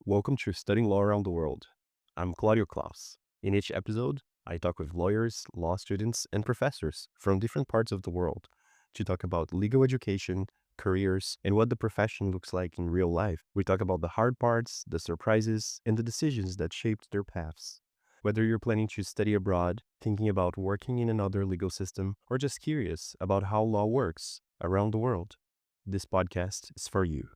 Welcome to Studying Law Around the World. I'm Claudio Klaus. In each episode, I talk with lawyers, law students, and professors from different parts of the world to talk about legal education, careers, and what the profession looks like in real life. We talk about the hard parts, the surprises, and the decisions that shaped their paths. Whether you're planning to study abroad, thinking about working in another legal system, or just curious about how law works around the world, this podcast is for you.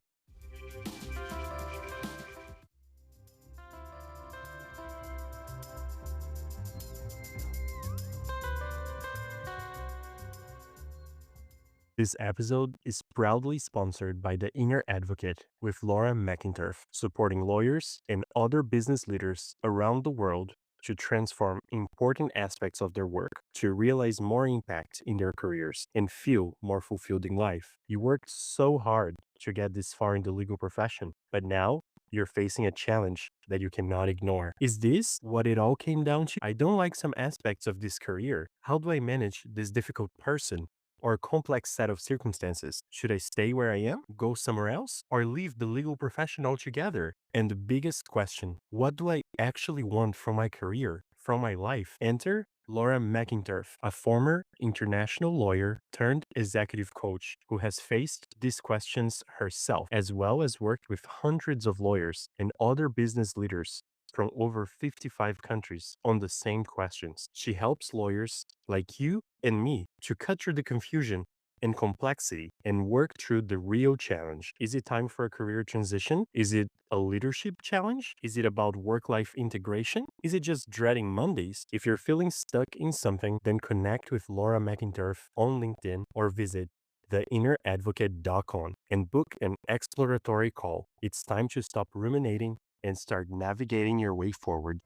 This episode is proudly sponsored by the Inner Advocate with Lora McInturf, supporting lawyers and other business leaders around the world to transform important aspects of their work, to realize more impact in their careers, and feel more fulfilled in life. You worked so hard to get this far in the legal profession, but now you're facing a challenge that you cannot ignore. Is this what it all came down to? I don't like some aspects of this career. How do I manage this difficult person or a complex set of circumstances? Should I stay where I am, go somewhere else, or leave the legal profession altogether? And the biggest question, what do I actually want from my career, from my life? Enter Lora McInturf, a former international lawyer turned executive coach who has faced these questions herself, as well as worked with hundreds of lawyers and other business leaders from over 55 countries on the same questions. She helps lawyers like you and me to cut through the confusion and complexity and work through the real challenge. Is it time for a career transition? Is it a leadership challenge? Is it about work-life integration? Is it just dreading Mondays? If you're feeling stuck in something, then connect with Lora McInturf on LinkedIn or visit theinneradvocate.com and book an exploratory call. It's time to stop ruminating and start navigating your way forward.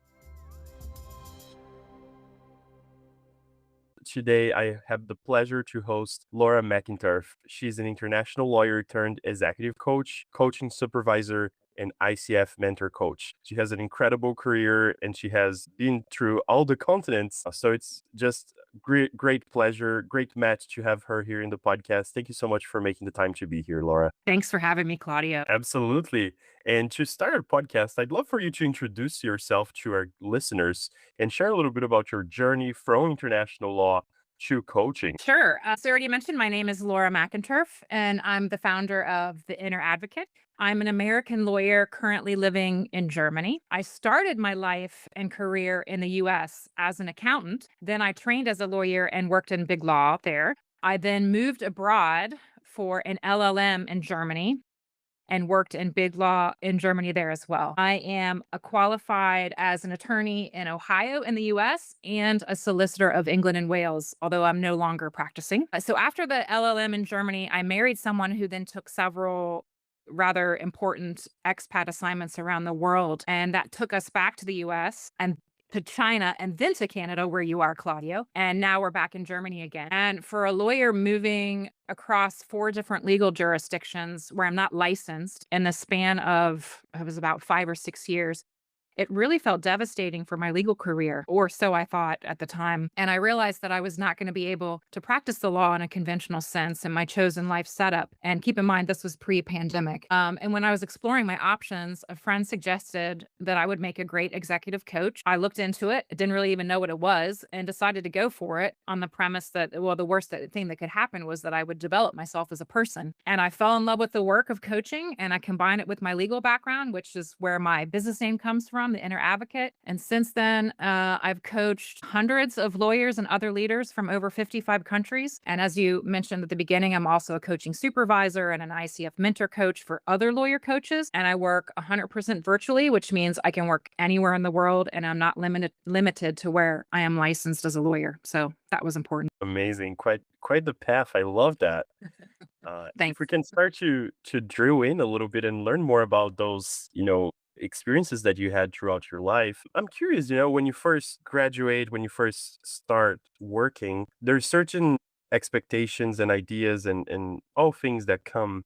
Today, I have the pleasure to host Lora McInturf. She's an international lawyer turned executive coach, coaching supervisor, and ICF mentor coach. She has an incredible career and she has been through all the continents. So it's just great pleasure, great match to have her here in the podcast. Thank you so much for making the time to be here, Laura. Thanks for having me, Claudio. Absolutely. And to start our podcast, I'd love for you to introduce yourself to our listeners and share a little bit about your journey from international law to coaching. Sure. So, I already mentioned my name is Lora McInturf, and I'm the founder of the Inner Advocate. I'm an American lawyer currently living in Germany. I started my life and career in the US as an accountant. Then I trained as a lawyer and worked in big law there. I then moved abroad for an LLM in Germany and worked in big law in Germany there as well. I am a qualified as an attorney in Ohio in the US and a solicitor of England and Wales, although I'm no longer practicing. So after the LLM in Germany, I married someone who then took several rather important expat assignments around the world. And that took us back to the US and to China and then to Canada, where you are, Claudio. And now we're back in Germany again. And for a lawyer moving across 4 different legal jurisdictions where I'm not licensed in the span of, it was about 5 or 6 years, it really felt devastating for my legal career, or so I thought at the time. And I realized that I was not going to be able to practice the law in a conventional sense in my chosen life setup. And keep in mind, this was pre-pandemic. And when I was exploring my options, a friend suggested that I would make a great executive coach. I looked into it, didn't really even know what it was, and decided to go for it on the premise that, well, the worst thing that could happen was that I would develop myself as a person. And I fell in love with the work of coaching, and I combined it with my legal background, which is where my business name comes from, the Inner Advocate. And since then, I've coached hundreds of lawyers and other leaders from over 55 countries. And as you mentioned at the beginning, I'm also a coaching supervisor and an ICF mentor coach for other lawyer coaches. And I work 100% virtually, which means I can work anywhere in the world and I'm not limited to where I am licensed as a lawyer. So that was important. Amazing. Quite the path. I love that. If Thanks. we can start to drill in a little bit and learn more about those, experiences that you had throughout your life. I'm curious, when you first graduate, when you first start working, there's certain expectations and ideas and all things that come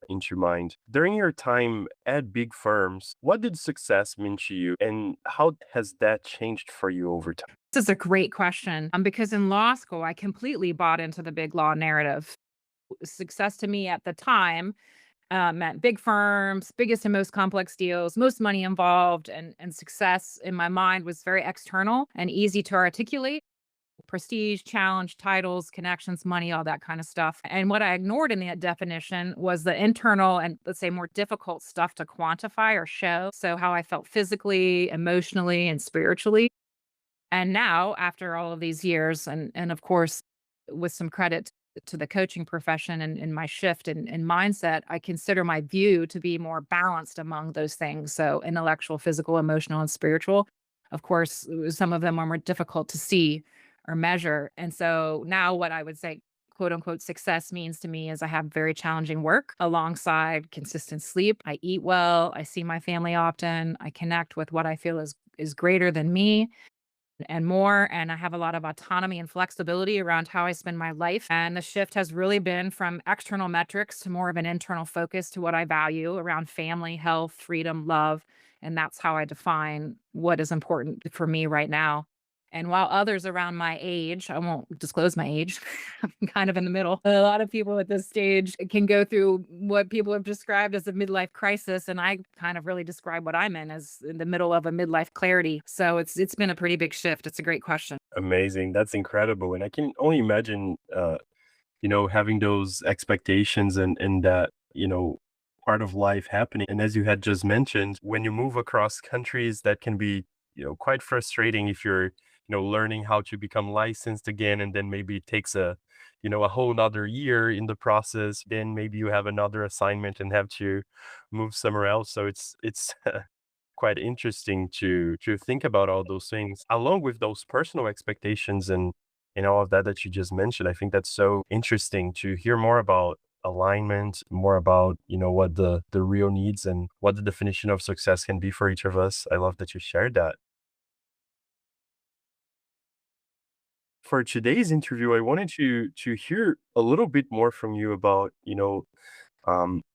into mind. During your time at big firms, what did success mean to you and how has that changed for you over time? This is a great question because in law school, I completely bought into the big law narrative. Success to me at the time meant big firms, biggest and most complex deals, most money involved, and success in my mind was very external and easy to articulate. Prestige, challenge, titles, connections, money, all that kind of stuff. And what I ignored in that definition was the internal and, let's say, more difficult stuff to quantify or show. So, how I felt physically, emotionally, and spiritually. And now, after all of these years, and of course, with some credit to the coaching profession and my shift in mindset, I consider my view to be more balanced among those things. So intellectual, physical, emotional, and spiritual. Of course, some of them are more difficult to see or measure. And so now what I would say, quote unquote, success means to me is I have very challenging work alongside consistent sleep. I eat well. I see my family often. I connect with what I feel is greater than me and more. And I have a lot of autonomy and flexibility around how I spend my life. And the shift has really been from external metrics to more of an internal focus to what I value around family, health, freedom, love. And that's how I define what is important for me right now. And while others around my age, I won't disclose my age, I'm kind of in the middle. A lot of people at this stage can go through what people have described as a midlife crisis. And I kind of really describe what I'm in the middle of a midlife clarity. So it's been a pretty big shift. It's a great question. Amazing. That's incredible. And I can only imagine, having those expectations and that, part of life happening. And as you had just mentioned, when you move across countries, that can be, quite frustrating if you're, learning how to become licensed again. And then maybe it takes a whole nother year in the process. Then maybe you have another assignment and have to move somewhere else. So it's quite interesting to think about all those things along with those personal expectations and all of that you just mentioned. I think that's so interesting to hear more about alignment, more about what the real needs and what the definition of success can be for each of us. I love that you shared that. For today's interview, I wanted to hear a little bit more from you about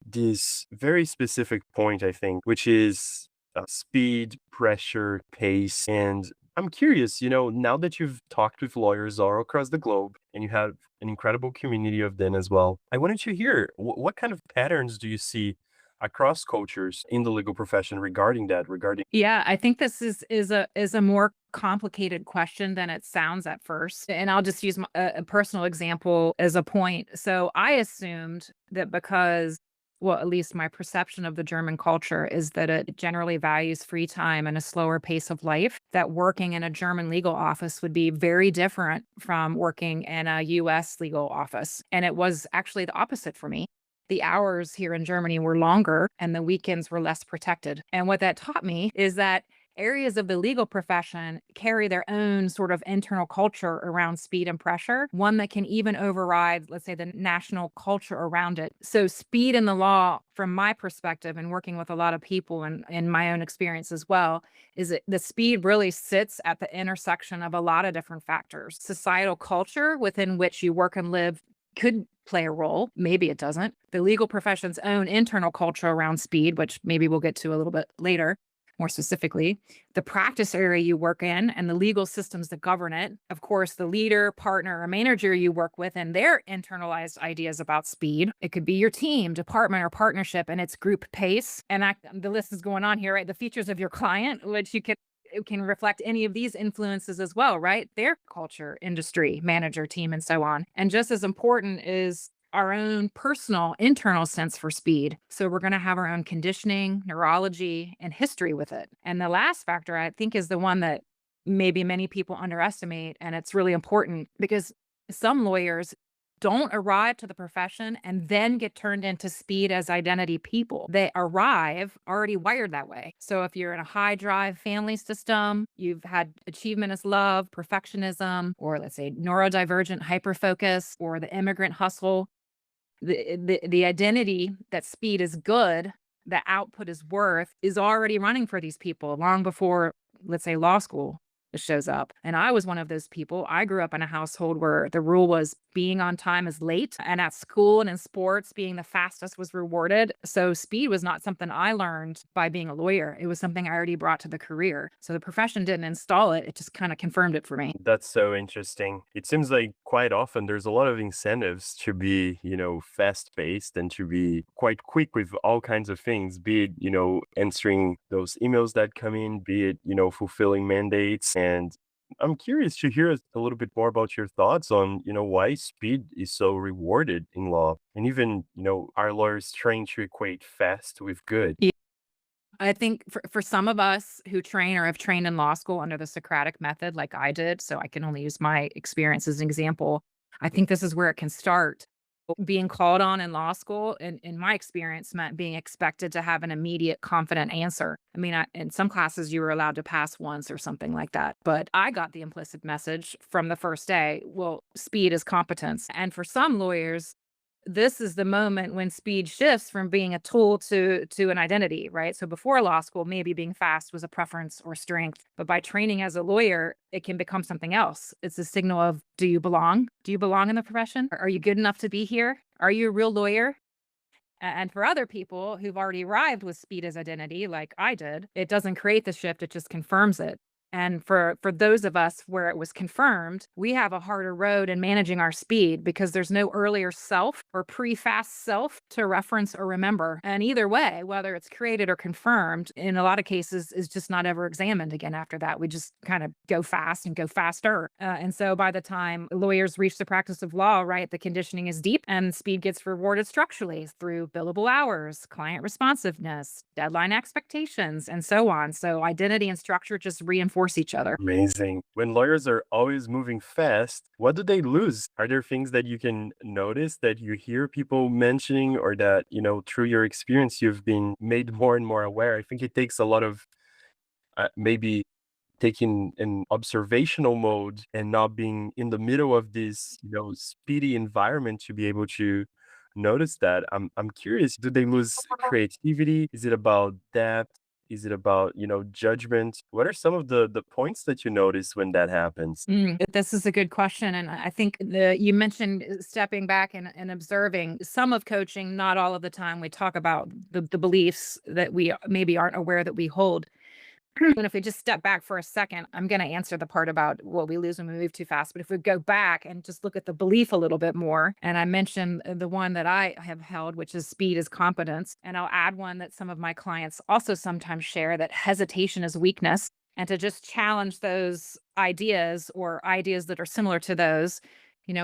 this very specific point, I think, which is speed, pressure, pace. And I'm curious, now that you've talked with lawyers all across the globe and you have an incredible community of them as well, I wanted to hear what kind of patterns do you see across cultures in the legal profession regarding that, regarding. Yeah, I think this is a more complicated question than it sounds at first. And I'll just use a personal example as a point. So I assumed that because, well, at least my perception of the German culture is that it generally values free time and a slower pace of life, that working in a German legal office would be very different from working in a US legal office. And it was actually the opposite for me. The hours here in Germany were longer and the weekends were less protected. And what that taught me is that areas of the legal profession carry their own sort of internal culture around speed and pressure, one that can even override, let's say, the national culture around it. So, speed in the law, from my perspective, and working with a lot of people and in my own experience as well, is that the speed really sits at the intersection of a lot of different factors. Societal culture within which you work and live could play a role. Maybe it doesn't. The legal profession's own internal culture around speed, which maybe we'll get to a little bit later, more specifically, the practice area you work in and the legal systems that govern it. Of course, the leader, partner, or manager you work with and their internalized ideas about speed. It could be your team, department, or partnership and its group pace. And the list is going on here, right? The features of your client, which it can reflect any of these influences as well, right? Their culture, industry, manager, team, and so on. And just as important is our own personal internal sense for speed. So we're going to have our own conditioning, neurology, and history with it. And the last factor, I think, is the one that maybe many people underestimate. And it's really important because some lawyers don't arrive to the profession and then get turned into speed as identity people. They arrive already wired that way. So if you're in a high drive family system, you've had achievement as love, perfectionism, or let's say neurodivergent hyperfocus, or the immigrant hustle, the identity that speed is good, that output is worth, is already running for these people long before, let's say, law school shows up. And I was one of those people. I grew up in a household where the rule was being on time is late, and at school and in sports, being the fastest was rewarded. So speed was not something I learned by being a lawyer. It was something I already brought to the career. So the profession didn't install it. It just kind of confirmed it for me. That's so interesting. It seems like quite often there's a lot of incentives to be, fast paced and to be quite quick with all kinds of things, be it, answering those emails that come in, be it, fulfilling mandates. And I'm curious to hear a little bit more about your thoughts on, why speed is so rewarded in law. And even, are lawyers trying to equate fast with good? Yeah. I think for some of us who train or have trained in law school under the Socratic method, like I did, so I can only use my experience as an example. I think this is where it can start. Being called on in law school, in my experience, meant being expected to have an immediate, confident answer. I mean, in some classes, you were allowed to pass once or something like that. But I got the implicit message from the first day, well, speed is competence. And for some lawyers, this is the moment when speed shifts from being a tool to an identity, right? So before law school, maybe being fast was a preference or strength, but by training as a lawyer, it can become something else. It's a signal of, do you belong? Do you belong in the profession? Are you good enough to be here? Are you a real lawyer? And for other people who've already arrived with speed as identity, like I did, it doesn't create the shift, it just confirms it. And for those of us where it was confirmed, we have a harder road in managing our speed because there's no earlier self or pre-fast self to reference or remember. And either way, whether it's created or confirmed, in a lot of cases is just not ever examined again after that. We just kind of go fast and go faster. And so by the time lawyers reach the practice of law, right, the conditioning is deep and speed gets rewarded structurally through billable hours, client responsiveness, deadline expectations, and so on. So identity and structure just reinforce each other. Amazing. When lawyers are always moving fast, what do they lose? Are there things that you can notice that you hear people mentioning or that, through your experience, you've been made more and more aware? I think it takes a lot of maybe taking an observational mode and not being in the middle of this, speedy environment to be able to notice that. I'm curious, do they lose creativity? Is it about depth? Is it about, judgment? What are some of the points that you notice when that happens? This is a good question. And I think you mentioned stepping back and observing some of coaching, not all of the time. We talk about the beliefs that we maybe aren't aware that we hold. And if we just step back for a second, I'm going to answer the part about what we lose when we move too fast. But if we go back and just look at the belief a little bit more, and I mentioned the one that I have held, which is speed is competence. And I'll add one that some of my clients also sometimes share, that hesitation is weakness. And to just challenge those ideas or ideas that are similar to those.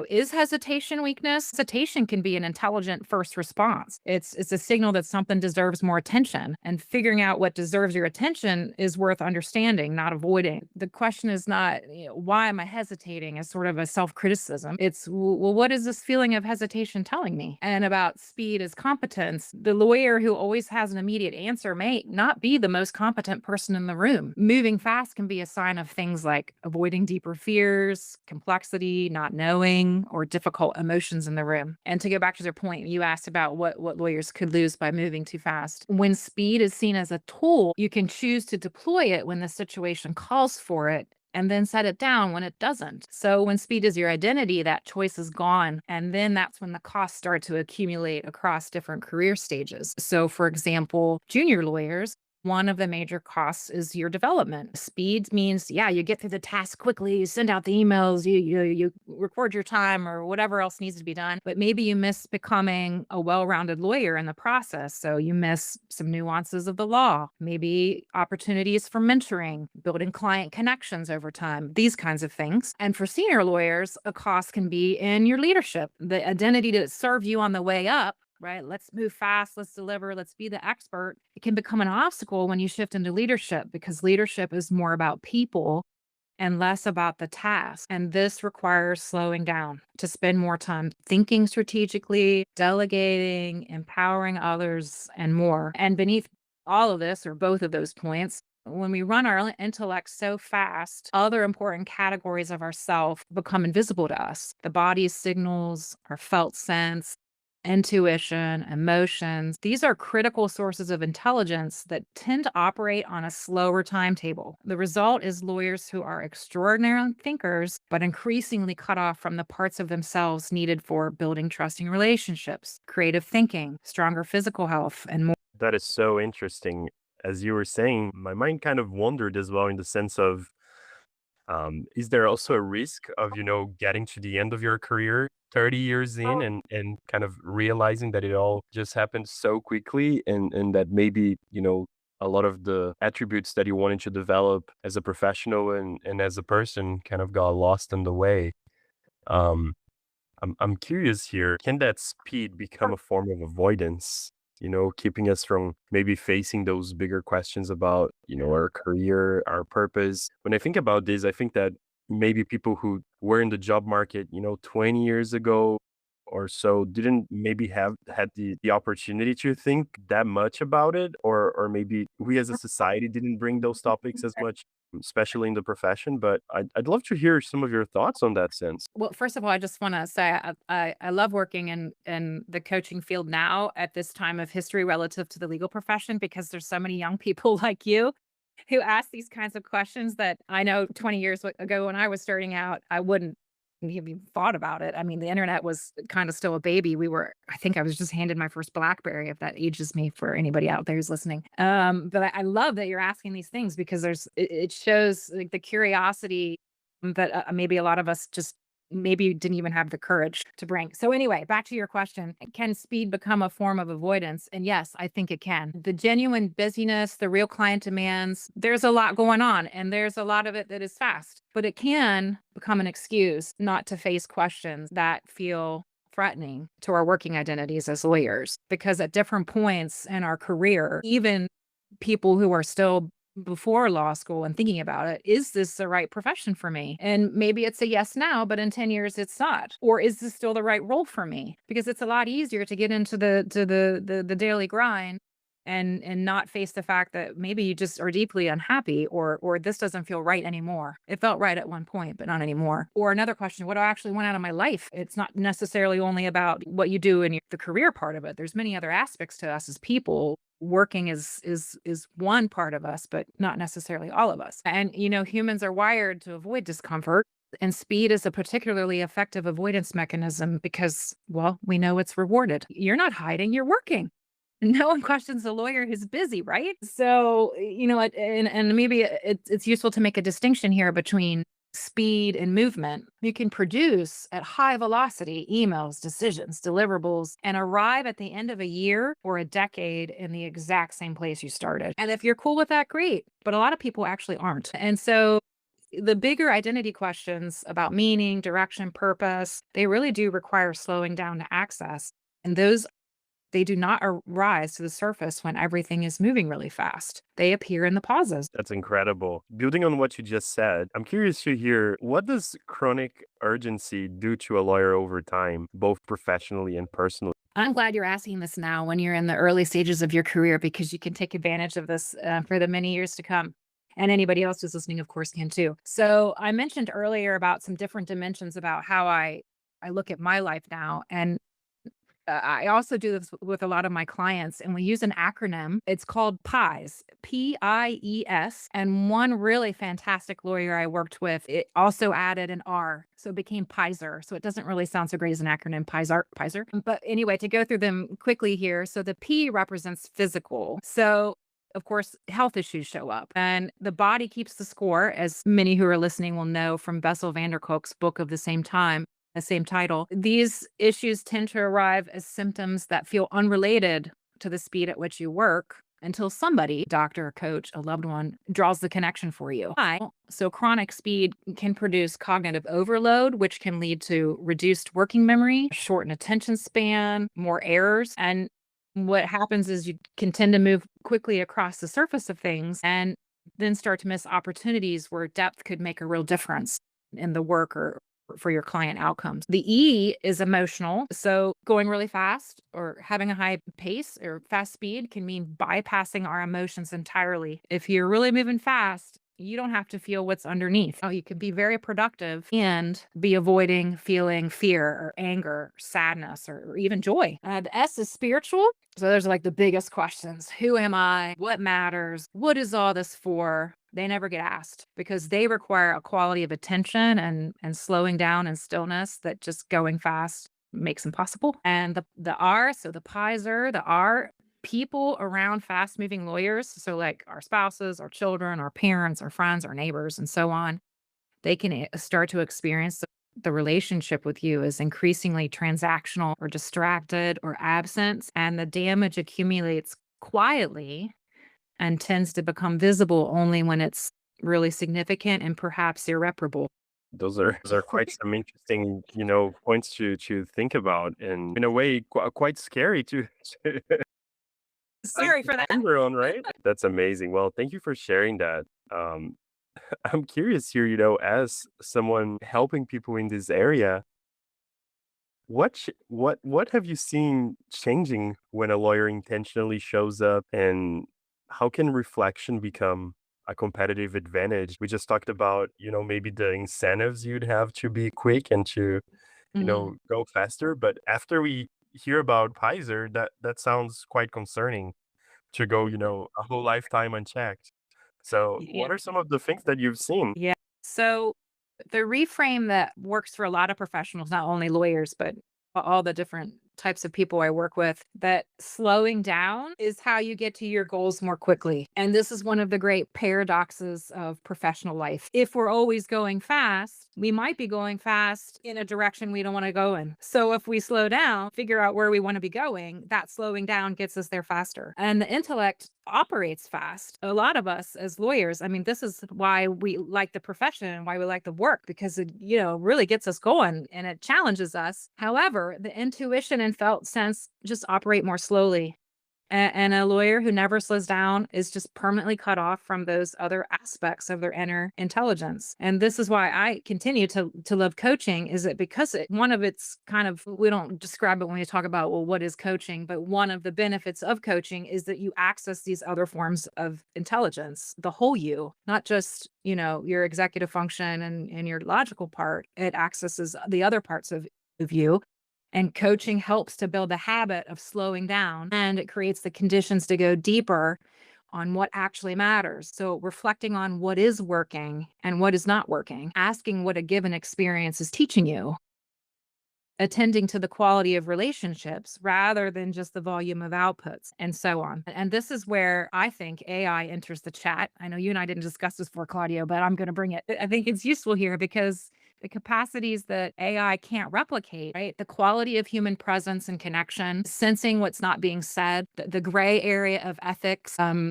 Is hesitation weakness? Hesitation can be an intelligent first response. It's a signal that something deserves more attention. And figuring out what deserves your attention is worth understanding, not avoiding. The question is not, why am I hesitating, as sort of a self-criticism. It's, well, what is this feeling of hesitation telling me? And about speed as competence, the lawyer who always has an immediate answer may not be the most competent person in the room. Moving fast can be a sign of things like avoiding deeper fears, complexity, not knowing, or difficult emotions in the room. And to go back to your point, you asked about what lawyers could lose by moving too fast. When speed is seen as a tool, you can choose to deploy it when the situation calls for it and then set it down when it doesn't. So when speed is your identity, that choice is gone. And then that's when the costs start to accumulate across different career stages. So for example, junior lawyers, one of the major costs is your development. Speed means, yeah, you get through the task quickly, you send out the emails, you record your time or whatever else needs to be done. But maybe you miss becoming a well-rounded lawyer in the process. So you miss some nuances of the law, maybe opportunities for mentoring, building client connections over time, these kinds of things. And for senior lawyers, a cost can be in your leadership, the identity to serve you on the way up, right? Let's move fast, let's deliver, let's be the expert. It can become an obstacle when you shift into leadership because leadership is more about people and less about the task. And this requires slowing down to spend more time thinking strategically, delegating, empowering others, and more. And beneath all of this, or both of those points, when we run our intellect so fast, other important categories of ourself become invisible to us. The body's signals, our felt sense, intuition, emotions. These are critical sources of intelligence that tend to operate on a slower timetable. The result is lawyers who are extraordinary thinkers, but increasingly cut off from the parts of themselves needed for building trusting relationships, creative thinking, stronger physical health, and more. That is so interesting. As you were saying, my mind kind of wandered as well in the sense of Is there also a risk of, getting to the end of your career 30 years in and kind of realizing that it all just happened so quickly and that maybe, a lot of the attributes that you wanted to develop as a professional and as a person kind of got lost in the way? Um, I'm curious here. Can that speed become a form of avoidance? Keeping us from maybe facing those bigger questions about, our career, our purpose. When I think about this, I think that maybe people who were in the job market, 20 years ago or so didn't maybe have had the opportunity to think that much about it, or maybe we as a society didn't bring those topics as much, especially in the profession. But I'd love to hear some of your thoughts on that sense. Well, first of all, I just wanna say I love working in the coaching field now at this time of history relative to the legal profession because there's so many young people like you who ask these kinds of questions that I know 20 years ago when I was starting out, I wouldn't have even thought about it. I mean, the internet was kind of still a baby. I think I was just handed my first BlackBerry, if that ages me for anybody out there who's listening. But I love that you're asking these things because it shows like the curiosity that maybe a lot of us just maybe didn't even have the courage to bring. So anyway, back to your question, can speed become a form of avoidance? And yes, I think it can. The genuine busyness, the real client demands, there's a lot going on and there's a lot of it that is fast, but it can become an excuse not to face questions that feel threatening to our working identities as lawyers because at different points in our career, even people who are still before law school and thinking about it, is this the right profession for me? And maybe it's a yes now, but in 10 years it's not. Or is this still the right role for me? Because it's a lot easier to get into the daily grind and not face the fact that maybe you just are deeply unhappy or this doesn't feel right anymore. It felt right at one point, but not anymore. Or another question, what do I actually want out of my life? It's not necessarily only about what you do in the career part of it. There's many other aspects to us as people. Working is one part of us, but not necessarily all of us. And humans are wired to avoid discomfort. And speed is a particularly effective avoidance mechanism because, well, we know it's rewarded. You're not hiding, you're working. No one questions a lawyer who's busy, right? So, and maybe it's useful to make a distinction here between speed and movement. You can produce at high velocity emails, decisions, deliverables, and arrive at the end of a year or a decade in the exact same place you started. And if you're cool with that, great. But a lot of people actually aren't. And so the bigger identity questions about meaning, direction, purpose, they really do require slowing down to access. And those they do not rise to the surface when everything is moving really fast. They appear in the pauses. That's incredible. Building on what you just said, I'm curious to hear, what does chronic urgency do to a lawyer over time, both professionally and personally? I'm glad you're asking this now when you're in the early stages of your career because you can take advantage of this for the many years to come. And anybody else who's listening, of course, can too. So I mentioned earlier about some different dimensions about how I look at my life now. And I also do this with a lot of my clients, and we use an acronym. It's called PIES, PIES. And one really fantastic lawyer I worked with, it also added an R. So it became PISER. So it doesn't really sound so great as an acronym, PISER. But anyway, to go through them quickly here. So the P represents physical. So of course, health issues show up and the body keeps the score, as many who are listening will know from Bessel van der Kolk's book of the same title. These issues tend to arrive as symptoms that feel unrelated to the speed at which you work until somebody, doctor, a coach, a loved one, draws the connection for you. So chronic speed can produce cognitive overload, which can lead to reduced working memory, shortened attention span, more errors. And what happens is you can tend to move quickly across the surface of things and then start to miss opportunities where depth could make a real difference in the work or for your client outcomes. The E is emotional. So going really fast or having a high pace or fast speed can mean bypassing our emotions entirely. If you're really moving fast, you don't have to feel what's underneath. Oh, you can be very productive and be avoiding feeling fear or anger, sadness, or even joy. The S is spiritual. So those are like the biggest questions. Who am I? What matters? What is all this for? They never get asked because they require a quality of attention and slowing down and stillness that just going fast makes impossible. And the R, so the Pizer, the R, people around fast moving lawyers, so like our spouses, our children, our parents, our friends, our neighbors, and so on, they can start to experience the relationship with you as increasingly transactional or distracted or absent, and the damage accumulates quietly and tends to become visible only when it's really significant and perhaps irreparable. Those are quite some interesting, points to think about, and in a way, quite scary to like Sorry to for that. ponder on, right? That's amazing. Well, thank you for sharing that. I'm curious here, as someone helping people in this area, what have you seen changing when a lawyer intentionally shows up, and how can reflection become a competitive advantage? We just talked about, maybe the incentives you'd have to be quick and to, Mhm. go faster. But after we hear about Pfizer, that sounds quite concerning to go, a whole lifetime unchecked. So Yeah. what are some of the things that you've seen? Yeah. So the reframe that works for a lot of professionals, not only lawyers, but all the different types of people I work with, that slowing down is how you get to your goals more quickly. And this is one of the great paradoxes of professional life. If we're always going fast, we might be going fast in a direction we don't want to go in. So if we slow down, figure out where we want to be going, that slowing down gets us there faster. And the intellect operates fast. A lot of us as lawyers, I mean, this is why we like the profession and why we like the work, because it, really gets us going and it challenges us. However, the intuition and felt sense just operate more slowly. And a lawyer who never slows down is just permanently cut off from those other aspects of their inner intelligence. And this is why I continue to love coaching, is it because one of its kind of, we don't describe it when we talk about, well, what is coaching, but one of the benefits of coaching is that you access these other forms of intelligence, the whole you, not just, your executive function and your logical part. It accesses the other parts of you, and coaching helps to build a habit of slowing down, and it creates the conditions to go deeper on what actually matters. So, reflecting on what is working and what is not working, asking what a given experience is teaching you, attending to the quality of relationships rather than just the volume of outputs, and so on. And this is where I think AI enters the chat. I know you and I didn't discuss this before, Claudio, but I'm going to bring it. I think it's useful here because the capacities that AI can't replicate, right? The quality of human presence and connection, sensing what's not being said, the gray area of ethics, a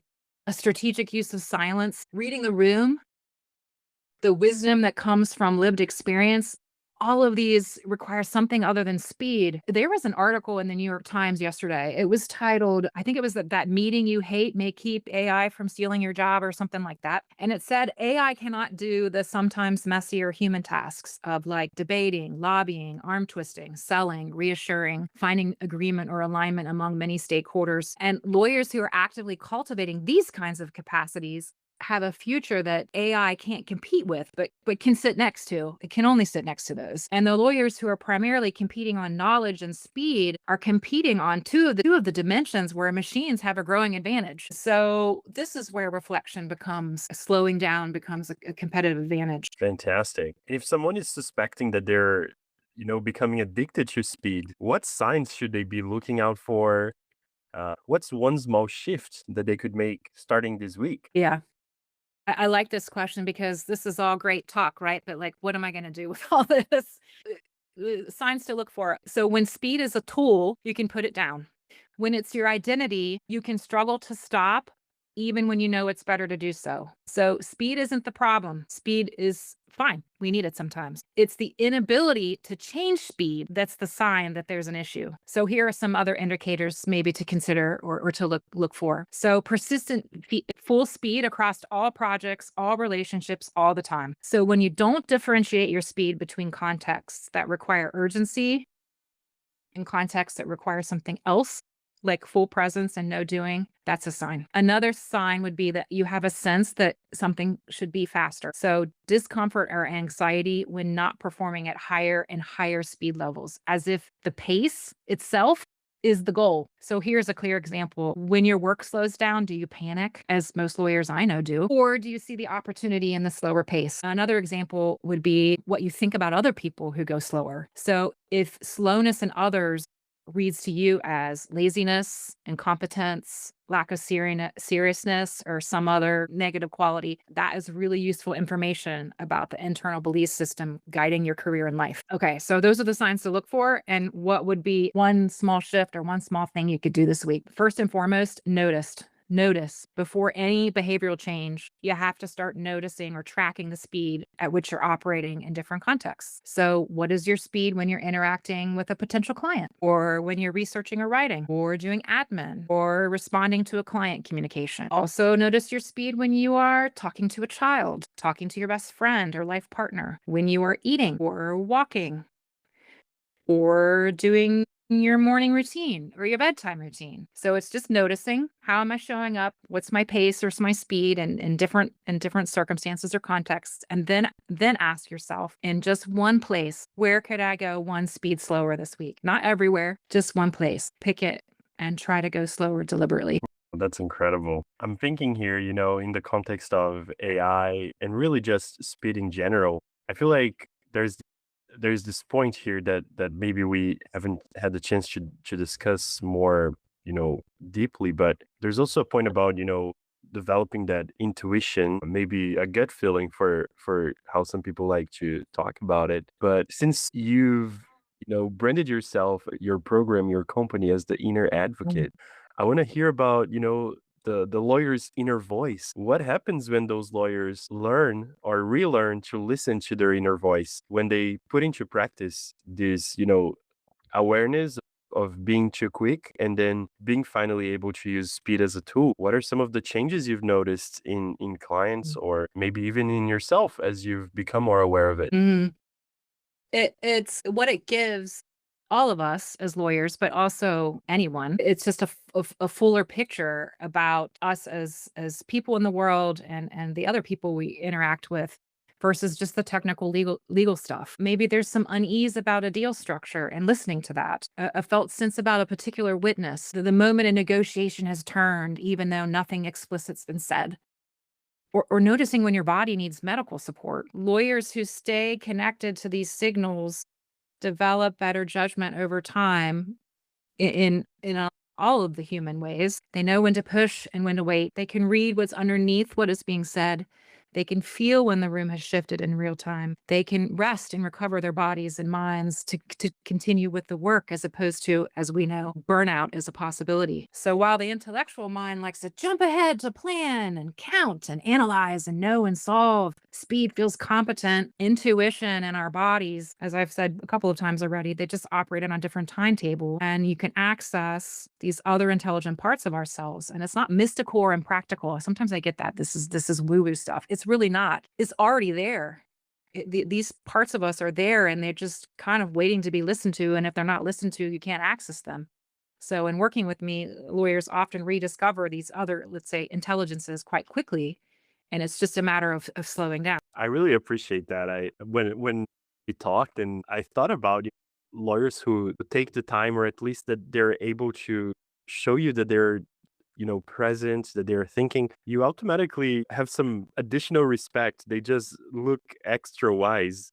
strategic use of silence, reading the room, the wisdom that comes from lived experience. All of these require something other than speed. There was an article in the New York Times yesterday. It was titled, I think it was that meeting you hate may keep AI from stealing your job or something like that. And it said AI cannot do the sometimes messier human tasks of like debating, lobbying, arm twisting, selling, reassuring, finding agreement or alignment among many stakeholders. And lawyers who are actively cultivating these kinds of capacities have a future that AI can't compete with, but can sit next to. It can only sit next to those. And the lawyers who are primarily competing on knowledge and speed are competing on two of the dimensions where machines have a growing advantage. So this is where reflection becomes slowing down, becomes a competitive advantage. Fantastic. And if someone is suspecting that they're, becoming addicted to speed, what signs should they be looking out for? What's one small shift that they could make starting this week? Yeah. I like this question because this is all great talk, right? But like, what am I going to do with all this? Signs to look for. So when speed is a tool, you can put it down. When it's your identity, you can struggle to stop even when you know it's better to do so. So speed isn't the problem. Speed is fine. We need it sometimes. It's the inability to change speed that's the sign that there's an issue. So here are some other indicators maybe to consider or to look for. So persistent full speed across all projects, all relationships, all the time. So when you don't differentiate your speed between contexts that require urgency in contexts that require something else, like full presence and no doing, that's a sign. Another sign would be that you have a sense that something should be faster. So, discomfort or anxiety when not performing at higher and higher speed levels, as if the pace itself is the goal. So, here's a clear example. When your work slows down, do you panic, as most lawyers I know do? Or do you see the opportunity in the slower pace? Another example would be what you think about other people who go slower. So, if slowness in others reads to you as laziness, incompetence, lack of seriousness, or some other negative quality, that is really useful information about the internal belief system guiding your career in life. Okay, so those are the signs to look for. And what would be one small shift or one small thing you could do this week? First and foremost, Notice before any behavioral change, you have to start noticing or tracking the speed at which you're operating in different contexts. So, what is your speed when you're interacting with a potential client, or when you're researching or writing, or doing admin, or responding to a client communication? Also, notice your speed when you are talking to a child, talking to your best friend or life partner, when you are eating or walking or doing your morning routine or your bedtime routine. So it's just noticing, how am I showing up? What's my pace or my speed in different circumstances or contexts? And then ask yourself, in just one place, where could I go one speed slower this week? Not everywhere, just one place. Pick it and try to go slower deliberately. That's incredible. I'm thinking here, in the context of AI and really just speed in general. I feel like there's this point here that maybe we haven't had the chance to discuss more, deeply, but there's also a point about, developing that intuition, maybe a gut feeling for how some people like to talk about it. But since you've, branded yourself, your program, your company as the inner advocate, I want to hear about, the lawyer's inner voice. What happens when those lawyers learn or relearn to listen to their inner voice when they put into practice this, awareness of being too quick and then being finally able to use speed as a tool? What are some of the changes you've noticed in clients or maybe even in yourself as you've become more aware of it? Mhm. It's what it gives all of us as lawyers, but also anyone. It's just a fuller picture about us as people in the world and the other people we interact with versus just the technical legal stuff. Maybe there's some unease about a deal structure and listening to that. A felt sense about a particular witness. The moment a negotiation has turned, even though nothing explicit's been said. Or noticing when your body needs medical support. Lawyers who stay connected to these signals develop better judgment over time in all of the human ways. They know when to push and when to wait. They can read what's underneath what is being said. They can feel when the room has shifted in real time. They can rest and recover their bodies and minds to continue with the work, as opposed to, as we know, burnout is a possibility. So while the intellectual mind likes to jump ahead to plan and count and analyze and know and solve, speed feels competent. Intuition and our bodies, as I've said a couple of times already, they just operate on a different timetable, and you can access these other intelligent parts of ourselves. And it's not mystical or impractical. Sometimes I get that this is woo-woo stuff. It's really not. It's already there. These parts of us are there, and they're just kind of waiting to be listened to. And if they're not listened to, you can't access them. So in working with me, lawyers often rediscover these other, let's say, intelligences quite quickly. And it's just a matter of slowing down. I really appreciate that. When we talked and I thought about lawyers who take the time or at least that they're able to show you that they're present, that they're thinking, you automatically have some additional respect. They just look extra wise.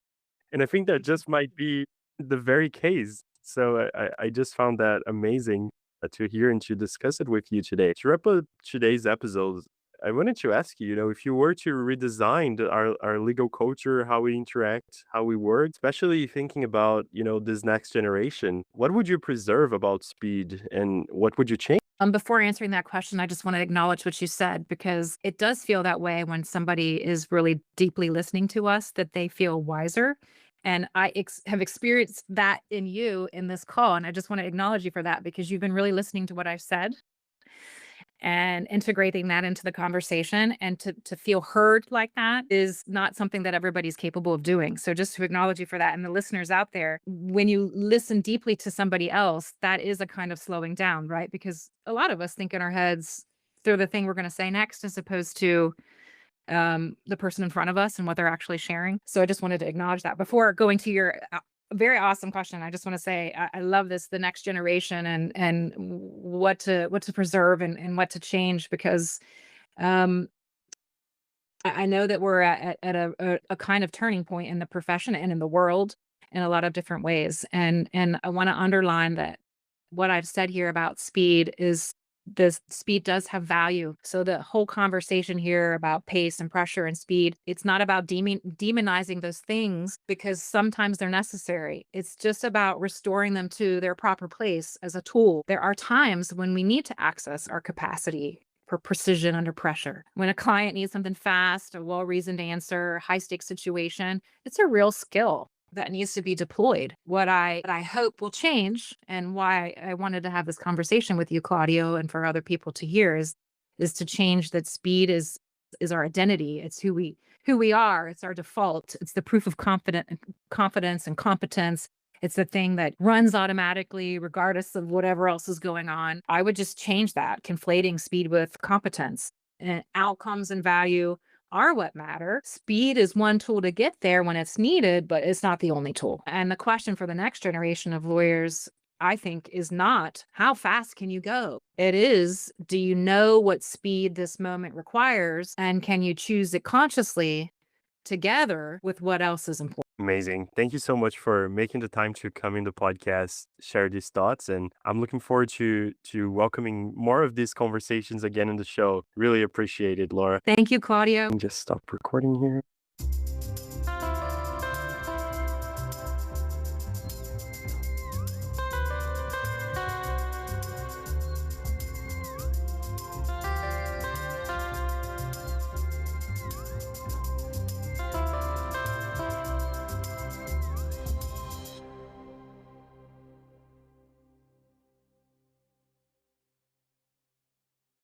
And I think that just might be the very case. So I just found that amazing to hear and to discuss it with you today. To wrap up today's episode, I wanted to ask you, if you were to redesign our legal culture, how we interact, how we work, especially thinking about, this next generation, what would you preserve about speed and what would you change? Before answering that question, I just want to acknowledge what you said, because it does feel that way when somebody is really deeply listening to us, that they feel wiser. And have experienced that in you in this call. And I just want to acknowledge you for that, because you've been really listening to what I've said and integrating that into the conversation, and to feel heard like that is not something that everybody's capable of doing. So just to acknowledge you for that, and the listeners out there, when you listen deeply to somebody else, that is a kind of slowing down, right? Because a lot of us think in our heads through the thing we're going to say next, as opposed to the person in front of us and what they're actually sharing. So I just wanted to acknowledge that before going to your very awesome question. I just want to say I love this, the next generation, and what to preserve and what to change, because um, I know that we're at a kind of turning point in the profession and in the world in a lot of different ways. And I want to underline that what I've said here about speed is this speed does have value. So the whole conversation here about pace and pressure and speed, it's not about demonizing those things because sometimes they're necessary. It's just about restoring them to their proper place as a tool. There are times when we need to access our capacity for precision under pressure. When a client needs something fast, a well-reasoned answer, high stakes situation, it's a real skill that needs to be deployed. What I hope will change and why I wanted to have this conversation with you, Claudio, and for other people to hear is to change that speed is our identity. It's who we are. It's our default. It's the proof of confidence and competence. It's the thing that runs automatically regardless of whatever else is going on. I would just change that, conflating speed with competence and outcomes and value are what matter. Speed is one tool to get there when it's needed, but it's not the only tool. And the question for the next generation of lawyers, I think, is not how fast can you go? It is, do you know what speed this moment requires? And can you choose it consciously together with what else is important? Amazing. Thank you so much for making the time to come in the podcast, share these thoughts, and I'm looking forward to welcoming more of these conversations again in the show. Really appreciate it, Laura. Thank you, Claudio. Just stop recording here.